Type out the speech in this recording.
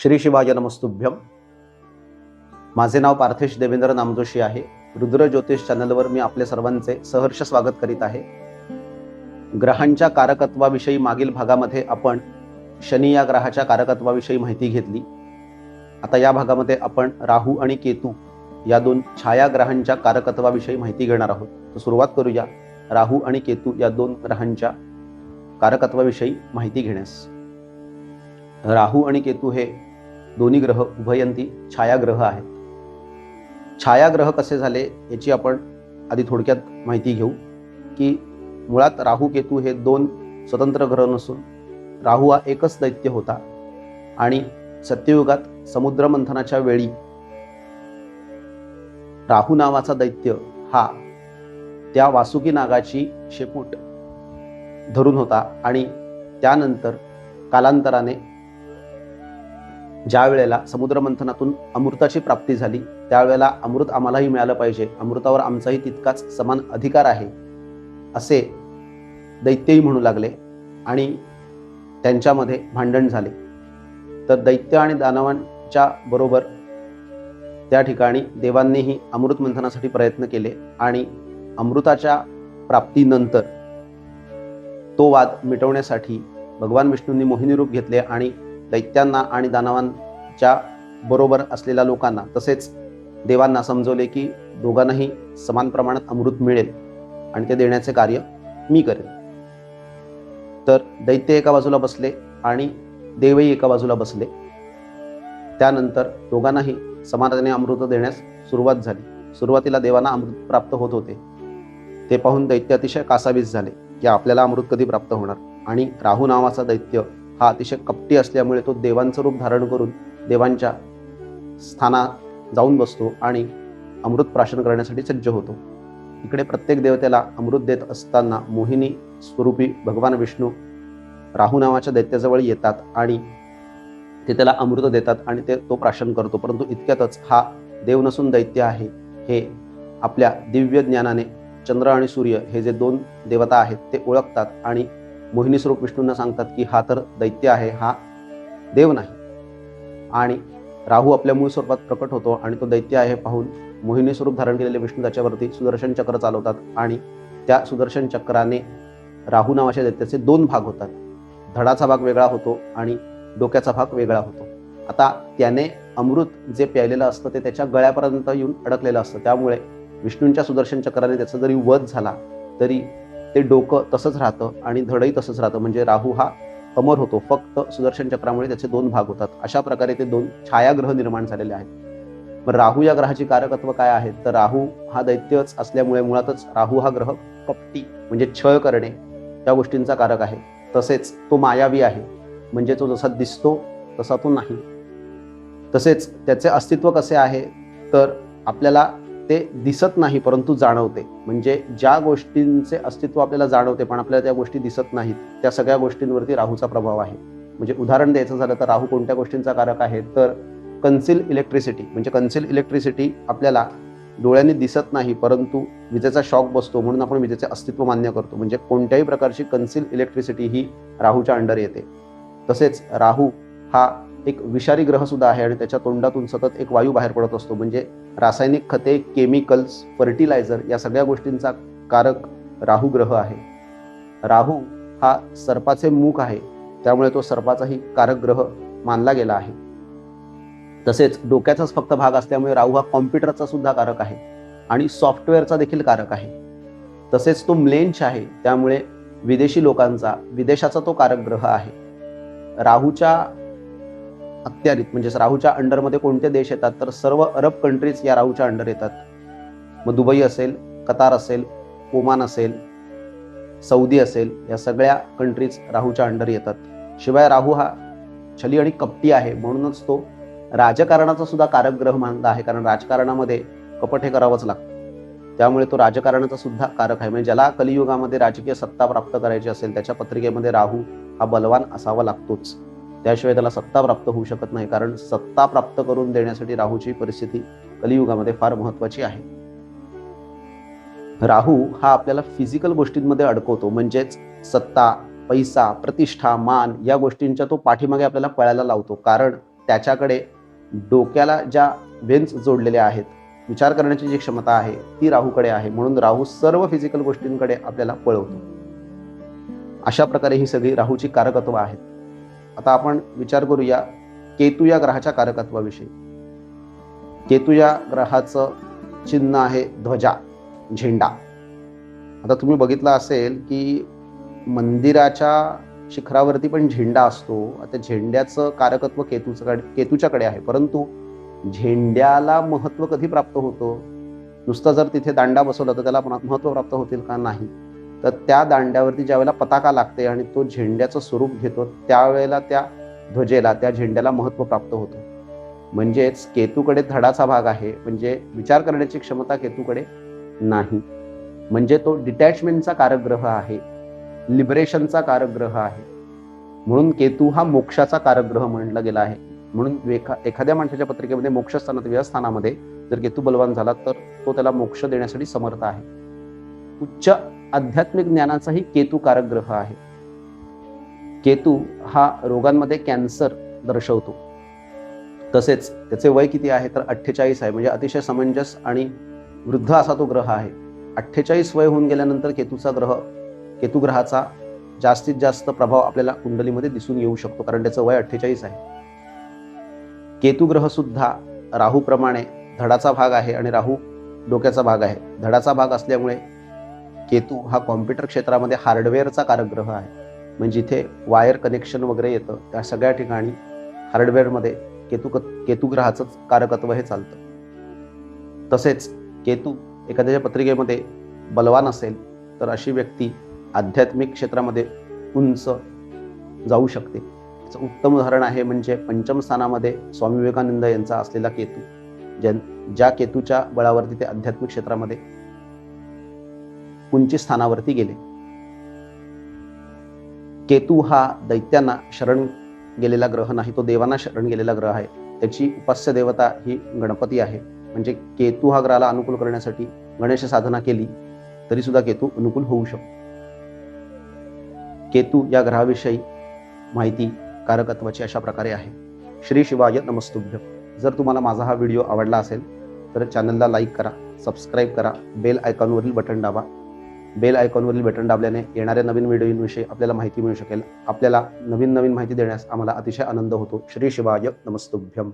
श्री शिवाय नमस्तुभ्यम. माझे नाव पार्थेश देवेंद्र नामजोशी आहे. रुद्र ज्योतिष चॅनलवर मी आपले सर्वांचे सहर्ष स्वागत करीत आहे. ग्रहांच्या कारकत्वाविषयी मागील भागामध्ये आपण शनी या ग्रहाच्या कारकत्वाविषयी माहिती घेतली. आता या भागामध्ये आपण राहू आणि केतू या दोन छायाग्रहांच्या कारकत्वाविषयी माहिती घेणार आहोत. तर सुरुवात करूया राहू आणि केतू या दोन ग्रहांच्या कारकत्वाविषयी माहिती घेण्यास. राहू आणि केतू हे दोन्ही ग्रह उभयंती छायाग्रह आहेत. छायाग्रह कसे झाले याची आपण आधी थोडक्यात माहिती घेऊ की मुळात राहू केतू हे दोन स्वतंत्र ग्रह नसून राहू हा एकच दैत्य होता आणि सत्ययुगात समुद्र मंथनाच्या वेळी राहू नावाचा दैत्य हा त्या वासुकी नागाची शेपूट धरून होता आणि त्यानंतर कालांतराने ज्या वेळेला समुद्र मंथनातून अमृताची प्राप्ती झाली त्यावेळेला अमृत आम्हालाही मिळालं पाहिजे, अमृतावर आमचाही तितकाच समान अधिकार आहे असे दैत्यही म्हणू लागले आणि त्यांच्यामध्ये भांडण झाले. तर दैत्य आणि दानवांच्या बरोबर त्या ठिकाणी देवांनीही अमृत मंथनासाठी प्रयत्न केले आणि अमृताच्या प्राप्तीनंतर तो वाद मिटवण्यासाठी भगवान विष्णूंनी मोहिनी रूप घेतले आणि दैत्यांना आणि दानवांच्या बरोबर असलेल्या लोकांना तसेच देवांना समजवले की दोघांनाही समान प्रमाणात अमृत मिळेल आणि ते देण्याचे कार्य मी करेन. तर दैत्य एका बाजूला बसले आणि देवही एका बाजूला बसले. त्यानंतर दोघांनाही समानाने अमृत देण्यास सुरुवात झाली. सुरुवातीला देवांना अमृत प्राप्त होत होते. ते पाहून दैत्य अतिशय कासावीस झाले की आपल्याला अमृत कधी प्राप्त होणार. आणि राहू नावाचा दैत्य हा अतिशय कपटी असल्यामुळे तो देवांचं रूप धारण करून देवांच्या स्थानात जाऊन बसतो आणि अमृत प्राशन करण्यासाठी सज्ज होतो. इकडे प्रत्येक देवतेला अमृत देत असताना मोहिनी स्वरूपी भगवान विष्णू राहू नावाच्या दैत्याजवळ येतात आणि ते त्याला अमृत देतात आणि तो प्राशन करतो. परंतु इतक्यातच हा देव नसून दैत्य आहे हे आपल्या दिव्य ज्ञानाने चंद्र आणि सूर्य हे जे दोन देवता आहेत ते ओळखतात आणि मोहिनी स्वरूप विष्णूंना सांगतात की हा तर दैत्य आहे, हा देव नाही. आणि राहू आपल्या मूळ स्वरूपात प्रकट होतो आणि तो दैत्य आहे पाहून मोहिनी स्वरूप धारण केलेले विष्णू त्याच्यावरती सुदर्शन चक्र चालवतात आणि त्या सुदर्शन चक्राने राहू नावाच्या दैत्याचे दोन भाग होतात. धडाचा भाग वेगळा होतो आणि डोक्याचा भाग वेगळा होतो. आता त्याने अमृत जे प्यायलेलं असतं ते त्याच्या गळ्यापर्यंत येऊन अडकलेलं असतं. त्यामुळे विष्णूंच्या सुदर्शन चक्राने त्याचा जरी वध झाला तरी ते डोकं तसंच राहतं आणि धडही तसंच राहतं. म्हणजे राहू हा अमर होतो. फक्त सुदर्शन चक्रामुळे त्याचे दोन भाग होतात. अशा प्रकारे ते दोन छायाग्रह निर्माण झालेले आहेत. मग राहू या ग्रहाची कारकत्व काय आहेत तर राहू हा दैत्यच असल्यामुळे मुळातच राहू हा ग्रह कपटी म्हणजे छळ करणे या गोष्टींचा कारक आहे. तसेच तो मायावी आहे म्हणजे तो जसा दिसतो तसा तो नाही. तसेच त्याचे अस्तित्व कसे आहे तर आपल्याला ते दिसत नाही परंतु जाणवते. म्हणजे ज्या गोष्टींचे अस्तित्व आपल्याला जाणवते पण आपल्याला त्या गोष्टी दिसत नाहीत त्या सगळ्या गोष्टींवरती राहूचा प्रभाव आहे. म्हणजे उदाहरण द्यायचं झालं तर राहू कोणत्या गोष्टींचा कारक आहे तर कन्सिल इलेक्ट्रिसिटी. म्हणजे कन्सिल इलेक्ट्रिसिटी आपल्याला डोळ्यांनी दिसत नाही परंतु विजेचा शॉक बसतो म्हणून आपण विजेचे अस्तित्व मान्य करतो. म्हणजे कोणत्याही प्रकारची कन्सिल इलेक्ट्रिसिटी ही राहूच्या अंडर येते. तसेच राहू हा एक विषारी ग्रह सुद्धा आहे आणि त्याच्या तोंडातून सतत एक वायू बाहेर पडत असतो. म्हणजे रासायनिक खते, केमिकल्स, फर्टिलायझर या सगळ्या गोष्टींचा कारक राहू ग्रह आहे. राहू हा सर्पाचे मुख आहे त्यामुळे तो सर्पाचाही कारक ग्रह मानला गेला आहे. तसेच डोक्याचाच फक्त भाग असल्यामुळे राहू हा कॉम्प्युटरचा सुद्धा कारक आहे आणि सॉफ्टवेअरचा देखील कारक आहे. तसेच तो म्लेंच आहे त्यामुळे विदेशी लोकांचा विदेशाचा तो कारक ग्रह आहे. राहूच्या अखत्यारीत म्हणजे राहूच्या अंडरमध्ये कोणते देश येतात तर सर्व अरब कंट्रीज या राहूच्या अंडर येतात. मग दुबई असेल, कतार असेल, ओमान असेल, सौदी असेल या सगळ्या कंट्रीज राहूच्या अंडर येतात. शिवाय राहू हा छली आणि कपटी आहे म्हणूनच तो राजकारणाचा सुद्धा कारक ग्रह मानला आहे. कारण राजकारणामध्ये कपट हे करावंच लागतं त्यामुळे तो राजकारणाचा सुद्धा कारक आहे. म्हणजे ज्याला कलियुगामध्ये राजकीय सत्ता प्राप्त करायची असेल त्याच्या पत्रिकेमध्ये राहू हा बलवान असावा लागतोच. त्याशिवाय त्याला सत्ता प्राप्त होऊ शकत नाही. कारण सत्ता प्राप्त करून देण्यासाठी राहूची परिस्थिती कलियुगामध्ये फार महत्त्वाची आहे. राहू हा आपल्याला फिजिकल गोष्टींमध्ये अडकवतो. म्हणजेच सत्ता, पैसा, प्रतिष्ठा, मान या गोष्टींच्या तो पाठीमागे आपल्याला पळायला लावतो. कारण त्याच्याकडे डोक्याला ज्या वेन्स जोडलेल्या आहेत, विचार करण्याची जी क्षमता आहे ती राहूकडे आहे, म्हणून राहू सर्व फिजिकल गोष्टींकडे आपल्याला पळवतो. अशा प्रकारे ही सगळी राहूची कारकत्व आहेत. आता आपण विचार करूया केतू या ग्रहाच्या कारकत्वाविषयी. केतू या ग्रहाचं चिन्ह आहे ध्वजा, झेंडा. आता तुम्ही बघितलं असेल की मंदिराच्या शिखरावरती पण झेंडा असतो. आता झेंड्याचं कारकत्व केतूच्याकडे आहे, परंतु झेंड्याला महत्त्व कधी प्राप्त होतं? नुसतं जर तिथे दांडा बसवला तर त्याला महत्त्व प्राप्त होतील का? नाही. तर त्या दांड्यावरती ज्यावेळेला पताका लागते आणि तो झेंड्याचं स्वरूप घेतो, त्यावेळेला त्या ध्वजेला, त्या झेंड्याला महत्त्व प्राप्त होतं. म्हणजेच केतूकडे धडाचा भाग आहे, म्हणजे विचार करण्याची क्षमता केतूकडे नाही. म्हणजे तो डिटॅचमेंटचा कारक आहे, लिबरेशनचा कारक आहे. म्हणून केतू हा मोक्षाचा कारक म्हटला गेला आहे. म्हणून एखाद्या माणसाच्या पत्रिकेमध्ये मोक्षस्थानात, व्यवस्थानामध्ये जर केतू बलवान झाला तर तो त्याला मोक्ष देण्यासाठी समर्थ आहे. उच्च आध्यात्मिक ज्ञानाचाही केतू कारक ग्रह आहे. केतू हा रोगांमध्ये कॅन्सर दर्शवतो. तसेच त्याचे वय किती आहे तर 48 आहे, म्हणजे अतिशय समंजस आणि वृद्ध असा तो ग्रह आहे. 48 वय होऊन गेल्यानंतर केतू ग्रहाचा जास्तीत जास्त प्रभाव आपल्याला कुंडलीमध्ये दिसून येऊ शकतो, कारण त्याचं वय 48 आहे. केतू ग्रह सुद्धा राहूप्रमाणे धडाचा भाग आहे आणि राहू डोक्याचा भाग आहे. धडाचा भाग असल्यामुळे केतू हा कॉम्प्युटर क्षेत्रामध्ये हार्डवेअरचा कारक ग्रह आहे. म्हणजे जिथे वायर कनेक्शन वगैरे येतं त्या सगळ्या ठिकाणी हार्डवेअरमध्ये केतू ग्रहाचं कारकत्व हे चालतं. तसेच केतू एखाद्याच्या पत्रिकेमध्ये बलवान असेल तर अशी व्यक्ती आध्यात्मिक क्षेत्रामध्ये उंच जाऊ शकते. याचं उत्तम उदाहरण आहे म्हणजे पंचम स्थानामध्ये स्वामी विवेकानंद यांचा असलेला केतू, ज्या केतूच्या बळावरती ते आध्यात्मिक क्षेत्रामध्ये उंची स्थानावरती गेले. केतू हा दैत्यांना शरण गेलेला ग्रह नाही, तो देवांना शरण गेलेला ग्रह आहे. त्याची उपास्य देवता ही गणपती आहे. म्हणजे केतू हा ग्रहाला अनुकूल करण्यासाठी गणेश साधना केली तरी सुद्धा केतू अनुकूल होऊ शकतो. केतू या ग्रहाविषयी माहिती कारकत्वाची अशा प्रकारे आहे. श्री शिवाय नमस्तुभ्यं. जर तुम्हाला माझा हा व्हिडिओ आवडला असेल तर चॅनलला लाईक करा, सबस्क्राईब करा, बेल आयकॉनवरील बटन दाबा. बेल आयकॉनवरील बटन दाबल्याने येणाऱ्या नवीन व्हिडिओविषयी आपल्याला माहिती मिळू शकेल. आपल्याला नवीन माहिती देण्यास आम्हाला अतिशय आनंद होतो. श्री शिवाय नमस्तुभ्यं.